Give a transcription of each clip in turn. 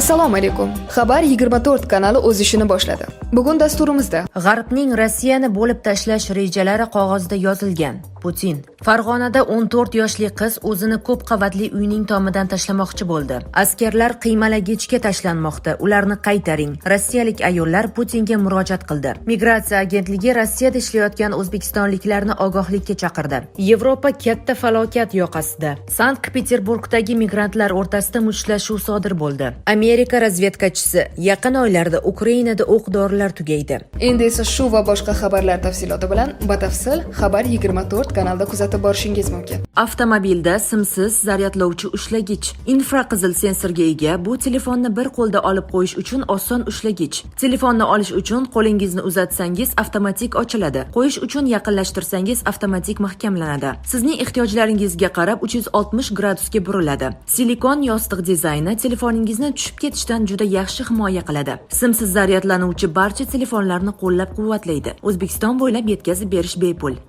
Assalomu alaykum. Xabar 24 kanali o'z ishini boshladi. Bugun dasturimizda G'arbning Rossiyani bo'lib tashlash rejalari qog'ozda yozilgan. Putin. Farg'onada 14 yoshli qiz o'zini ko'p qavatli uyning tomidan tashlamoqchi bo'ldi. Askarlar qiymalagichga tashlanmoqda. Ularni qaytaring. Rossiyalik ayollar Putinga murojaat qildi. Migratsiya agentligi Rossiyada ishlayotgan o'zbekistonliklarni ogohlikka chaqirdi. Yevropa katta falokat yoqasida. Sankt-Peterburgdagi migrantlar o'rtasida mushtlashuv sodir bo'ldi. Amerika razvedkachisi yaqin oylarda Ukrainada o'q-dorilar tugaydi. Endi esa shu va boshqa xabarlar tafsiloti bilan batafsil Xabar 24 kanalda kuzatib borishingiz mumkin. Avtomobilda simsiz zaryadlovchi ushlagich. Infraqizil sensorga ega bu telefonni bir qo'lda olib qo'yish uchun oson ushlagich. Telefonni olish uchun qo'lingizni uzatsangiz avtomatik ochiladi. Qo'yish uchun yaqinlashtirsangiz avtomatik mahkamlanadi. Sizning ehtiyojlaringizga qarab 360 gradusga buriladi. Silikon yostiq dizayni telefoningizni tushib ketishdan juda yaxshi himoya qiladi. Simsiz zaryadlanuvchi barcha telefonlarni qo'llab-quvvatlaydi. O'zbekiston bo'ylab yetkazib berish bepul.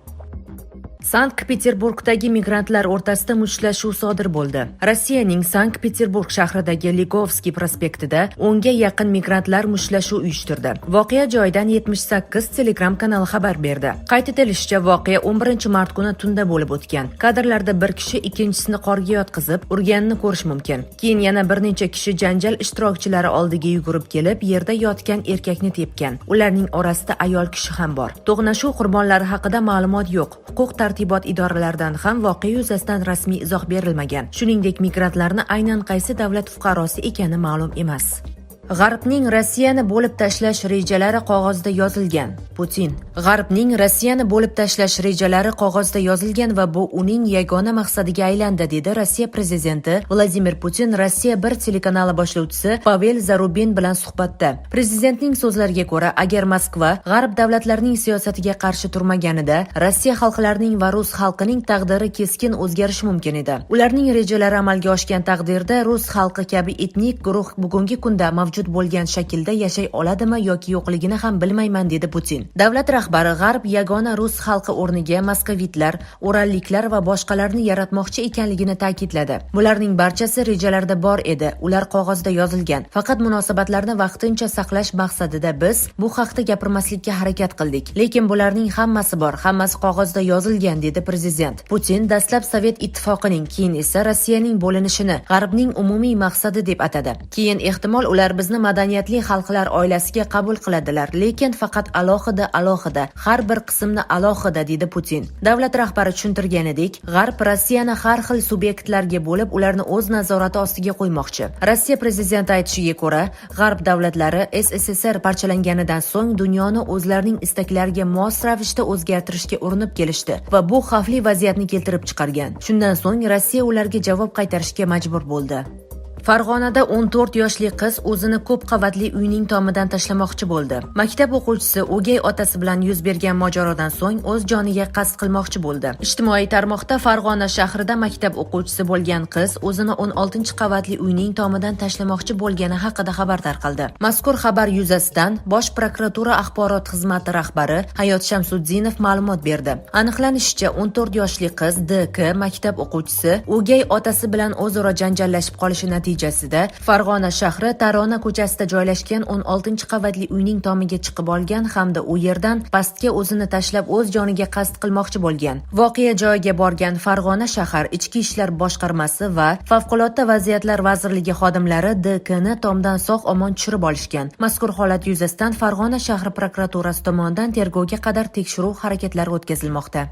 Sankt-Peterburgdagi migrantlar o'rtasida mushtlashuv sodir bo'ldi. Rossiyaning Sankt-Peterburg shahridagi Ligovskiy prospektida 10 ga yaqin migrantlar mushtlashuvni uyushtirdi. Voqea joyidan 78 Telegram kanali xabar berdi. Qayd etilishicha, voqea 11-mart kuni tunda bo'lib o'tgan. Kadrlarda bir kishi ikkinchisini qorga yotqizib, urganini ko'rish mumkin. Keyin yana bir necha kishi janjal ishtirokchilari oldiga yugurib kelib, yerda yotgan erkakni tepgan. Ularning orasida ayol kishi ham bor. To'qnashuv qurbonlari haqida ma'lumot yo'q. Huquq tartibot idoralaridan ham voqea yuzasidan rasmiy izoh berilmagan. Shuningdek, migrantlarni aynan qaysi davlat fuqarosi ekani ma'lum emas. G'arbning Rossiyani bo'lib tashlash rejalari qog'ozda yozilgan. Putin. G'arbning Rossiyani bo'lib tashlash rejalari qog'ozda yozilgan va bu uning yagona maqsadiga aylandi, dedi Rossiya prezidenti Vladimir Putin Rossiya bir telekanali boshlovchisi Pavel Zarubin bilan suhbatda. Prezidentning so'zlariga ko'ra, agar Moskva G'arb davlatlarining siyosatiga qarshi turmaganida, Rossiya xalqlarining va rus xalqining taqdiri keskin o'zgarishi mumkin edi. Ularning rejalari amalga oshgan taqdirda rus xalqi kabi etnik guruh bugungi kunda mavjud bo'lgan shaklda yashay oladimi yoki yo'qligini ham bilmayman, dedi Putin. Davlat rahbari G'arb yagona rus xalqi o'rniga moskvitlar, oralliklar va boshqalarni yaratmoqchi ekanligini ta'kidladi. Bularning barchasi rejalarda bor edi, ular qog'ozda yozilgan. Faqat munosabatlarni vaqtincha saqlash maqsadida biz bu haqda gapirmaslikka harakat qildik. Lekin bularning hammasi bor, hammasi qog'ozda yozilgan, dedi prezident. Putin dastlab Sovet ittifoqining, keyin esa Rossiyaning bo'linishini G'arbning umumiy maqsadi deb atadi. Keyin ehtimol ular bizni madaniyatli xalqlar oilasiga qabul qiladilar, lekin faqat alohida har bir qismni alohida, dedi Putin. Davlat rahbari tushuntirganidek, G'arb Rossiyani har xil subyektlarga bo'lib, ularni o'z nazorati ostiga qo'ymoqchi. Rossiya prezidenti aytishiga ko'ra, G'arb davlatlari SSSR parchalanganidan so'ng dunyoni o'zlarining istaklariga mos ravishda o'zgartirishga urinib kelishdi va bu xavfli vaziyatni keltirib chiqargan. Shundan so'ng Rossiya ularga javob qaytarishga majbur bo'ldi. Farg'onada 14 yoshli qiz o'zini ko'p qavatli uyning tomidan tashlamoqchi bo'ldi. Maktab o'quvchisi o'gay otasi bilan yuz bergan mojarodan so'ng o'z joniga qasd qilmoqchi bo'ldi. Ijtimoiy tarmoqda Farg'ona shahrida maktab o'quvchisi bo'lgan qiz o'zini 16-qavatli uyning tomidan tashlamoqchi bo'lgani haqida xabar tarqaldi. Mazkur xabar yuzasidan Bosh prokuratura axborot xizmati rahbari Hayot Shamsuddinov ma'lumot berdi. Aniqlanishicha, 14 yoshli qiz D.K. maktab o'quvchisi o'gay otasi bilan o'zaro janjallashib qolishi natijasida Farg'ona shahri Tarona ko'chasida joylashgan 16-qavatli uyning tomiga chiqib olgan hamda u yerdan pastga o'zini tashlab o'z joniga qasd qilmoqchi bo'lgan. Voqea joyiga borgan Farg'ona shahar Ichki ishlar boshqarmasi va Favqulodda vaziyatlar vazirligi xodimlari D.K.ni tomdan sog'-omon tushirib olishgan. Mazkur holat yuzasidan Farg'ona shahri prokuraturasi tomonidan tergovga qadar tekshiruv harakatlari o'tkazilmoqda.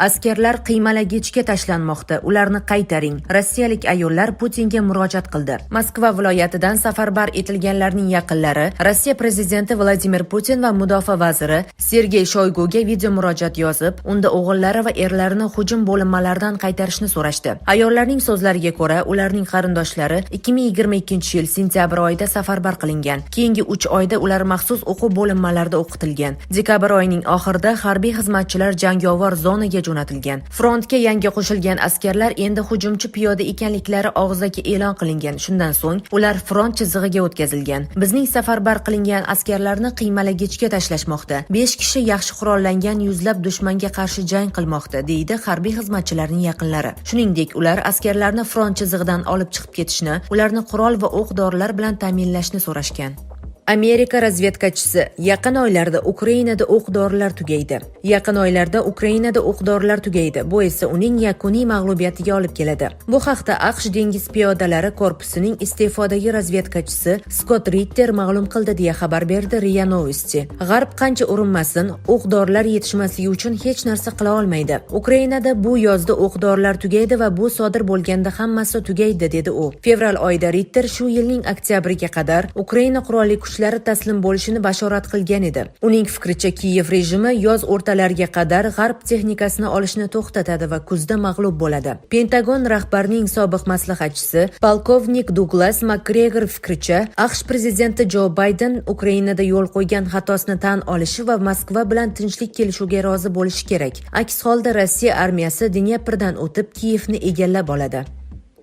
Askarlar qiymalagichga tashlanmoqda. Ularni qaytaring. Rossiyalik ayollar Putinga murojaat qildi. Moskva viloyatidan safarbar etilganlarning yaqinlari Rossiya prezidenti Vladimir Putin va mudofaa vaziri Sergey Shoyguga video murojaat yozib, unda o'g'illari va erlarini hujum bo'linmalaridan qaytarishni so'rashdi. Ayollarning so'zlariga ko'ra, ularning qarindoshlari 2022-yil sentyabr oyida safarbar qilingan. Keyingi 3 oyda ular maxsus o'quv bo'linmalarida o'qitilgan. Dekabr oyining oxirida harbiy xizmatchilar jangovar zonaga jo'natilgan. Frontga yangi qo'shilgan askarlar endi hujumchi piyoda ekanliklari og'zaki e'lon qilingan. Shundan so'ng ular front chizig'iga o'tkazilgan. Bizning safarbar qilingan askarlarni qiymalagichga tashlashmoqda. 5 kishi yaxshi qurollangan yuzlab dushmanga qarshi jang qilmoqda, deydi harbiy xizmatchilarning yaqinlari. Shuningdek, ular askarlarni front chizig'idan olib chiqib ketishni, ularni qurol va o'q-dorilar bilan ta'minlashni so'rashgan. Amerika razvedkachisi: yaqin oylarda Ukrainada o'q-dorilar tugaydi. Yaqin oylarda Ukrainada o'q-dorilar tugaydi. Bu esa uning yakuniy mag'lubiyatiga olib keladi. Bu haqda AQSh dengiz piyodalari korpusining iste'fodagi razvedkachisi Scott Ritter ma'lum qildi, deya xabar berdi RIA Novosti. G'arb qancha urinmasin, o'q-dorilar yetishmasligi uchun hech narsa qila olmaydi. Ukrainada bu yozda o'q-dorilar tugaydi va bu sodir bo'lganda hammasi tugaydi, dedi u. Fevral oyida Ritter shu yilning oktyabriga qadar Ukraina qurolli kuchlari taslim bo'lishini bashorat qilgan edi. Uning fikricha, Kiyev rejimi yoz o'rtalariga qadar g'arb texnikasini olishni to'xtatadi va kuzda mag'lub bo'ladi. Pentagon rahbarining sobiq maslahatchisi polkovnik Douglas Makgregor fikricha, AQSh prezidenti Jo Bayden Ukrainada yo'l qo'ygan xatosini tan olishi va Moskva bilan tinchlik kelishuviga rozi bo'lishi kerak. Aks holda Rossiya armiyasi Dneprdan o'tib Kiyevni egallab oladi.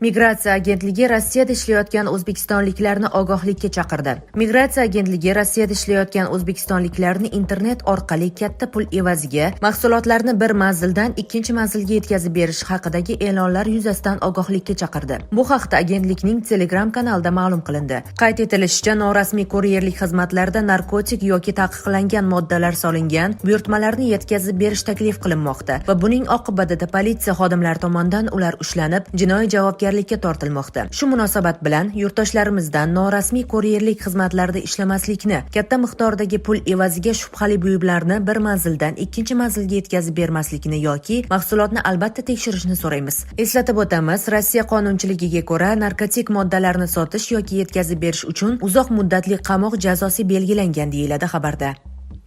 Migratsiya agentligi Rossiyada ishlayotgan o'zbekistonliklarni ogohlikka chaqirdi. Migratsiya agentligi Rossiyada ishlayotgan o'zbekistonliklarni internet orqali katta pul evaziga mahsulotlarni bir manzildan ikkinchi manzilga yetkazib berish haqidagi e'lonlar yuzasidan ogohlikka chaqirdi. Bu haqda agentlikning Telegram kanalida ma'lum qilindi. Qayd etilishicha, norasmiy kuryerlik xizmatlarida narkotik yoki taqiqlangan moddalar solingan buyurtmalarni yetkazib berish taklif qilinmoqda va buning oqibatida politsiya xodimlari tomonidan ular ushlanib, jinoiy javobgarlikka tortilmoqda. Shu munosabat bilan yurtdoshlarimizdan norasmiy kuryerlik xizmatlarida ishlamaslikni, katta miqdordagi pul evaziga shubhali buyumlarni bir manzildan ikkinchi manzilga yetkazib bermaslikni yoki mahsulotni albatta tekshirishni so'raymiz. Eslatib o'tamiz, Rossiya qonunchiligiga ko'ra narkotik moddalarni sotish yoki yetkazib berish uchun uzoq muddatli qamoq jazosi belgilangan, deyiladi xabarda.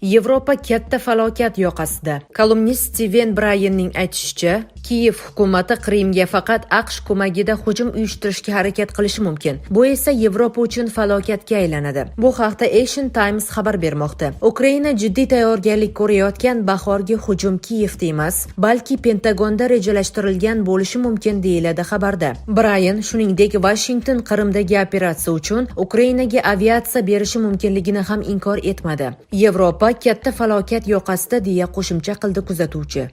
Yevropa katta falokat yoqasida. Kolumnist Steven Bryanning aytishicha, Kiyev hukumati Qrimga faqat AQSh ko'magida hujum uyushtirishga harakat qilishi mumkin. Bu esa Yevropa uchun falokatga aylanadi. Bu haqda Asian Times xabar bermoqda. Ukraina jiddiy tayyorgarlik ko'rayotgan bahorgi hujum Kiyevda emas, balki Pentagonda rejalashtirilgan bo'lishi mumkin, deyiladi xabarda. Bryan shuningdek Washington Qrimdagi operatsiya uchun Ukrainaga aviatsiya berishi mumkinligini ham inkor etmadi. Yevropa katta falokat yoqasida, deya qo'shimcha qildi kuzatuvchi.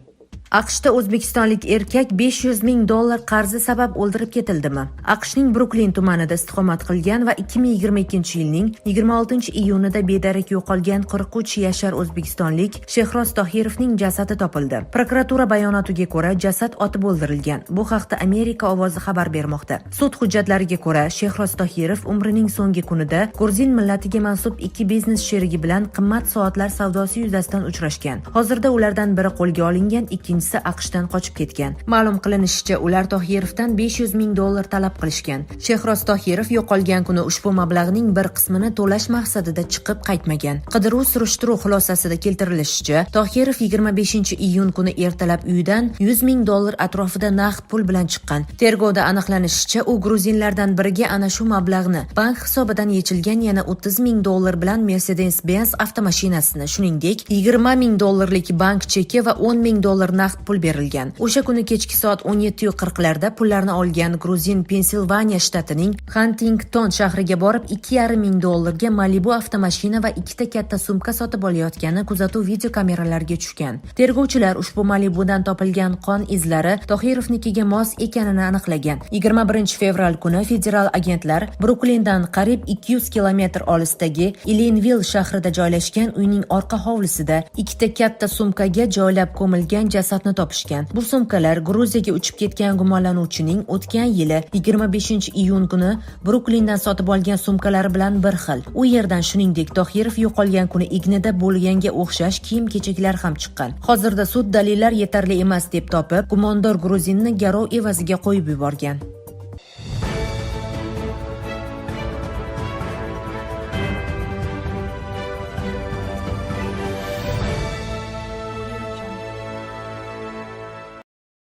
AQShda o'zbekistonlik erkak $500,000 qarzi sabab o'ldirib ketildimi? AQShning Bruklin tumanida istiqomat qilgan va 2022-yilning 26-iyunida bedarak yo'qolgan 43 yashar o'zbekistonlik Shehroz Tohirovning jasadi topildi. Prokuratura bayonotiga ko'ra, jasad otib o'ldirilgan. Bu haqda Amerika ovozi xabar bermoqda. Sud hujjatlariga ko'ra, Shehroz Tohirov umrining so'nggi kunida gruzin millatiga mansub ikki biznes sherigi bilan qimmat soatlar savdosi yuzasidan uchrashgan. Hozirda ulardan biri qo'lga olingan, ikkinchisi AQShdan qochib ketgan. Ma'lum qilinishicha, ular Tohirovdan $500,000 talab qilishgan. Shehroz Tohirov yo'qolgan kuni ushbu mablag'ning bir qismini to'lash maqsadida chiqib qaytmagan. Qidiruv-surishtiruv xulosasida keltirilishicha, Tohirov 25-iyun kuni ertalab uyidan $100,000 atrofida naqd pul bilan chiqqan. Tergovda aniqlanishicha, u gruzinlardan biriga ana shu mablag'ni bank hisobidan yechilgan yana $30,000 bilan Mercedes-Benz avtomashinasini, shuningdek $20,000lik bank cheki va $10,000 naqd pul berilgan. O'sha kuni kechki soat 17:40larda pullarni olgan gruzin Pensilvaniya shtatining Huntington shahriga borib $2,500 Malibu avtomashina va ikkita katta sumka sotib olayotgani kuzatuv video kameralariga tushgan. Tergovchilar ushbu Malibudan topilgan qon izlari Tohirovnikiga mos ekanini aniqlagan. 21-fevral kuni federal agentlar Bruklindan qariyb 200 kilometr olisdagi Ilinville shahrida joylashgan uyning orqa hovlisida ikkita katta sumkaga joylab ko'milgan jasadni topishgan. Bu sumkalar Gruziyaga uchib ketgan gumonlanuvchining o'tgan yili 25-iyun kuni Bruklindan sotib olgan sumkalari bilan bir xil. U yerdan shuningdek Tohirov yo'qolgan kuni ignida bo'lganga o'xshash kiyim-kechaklar ham chiqqan. Hozirda sud dalillar yetarli emas deb topib, gumondor gruzinni garov evaziga qo'yib yuborgan.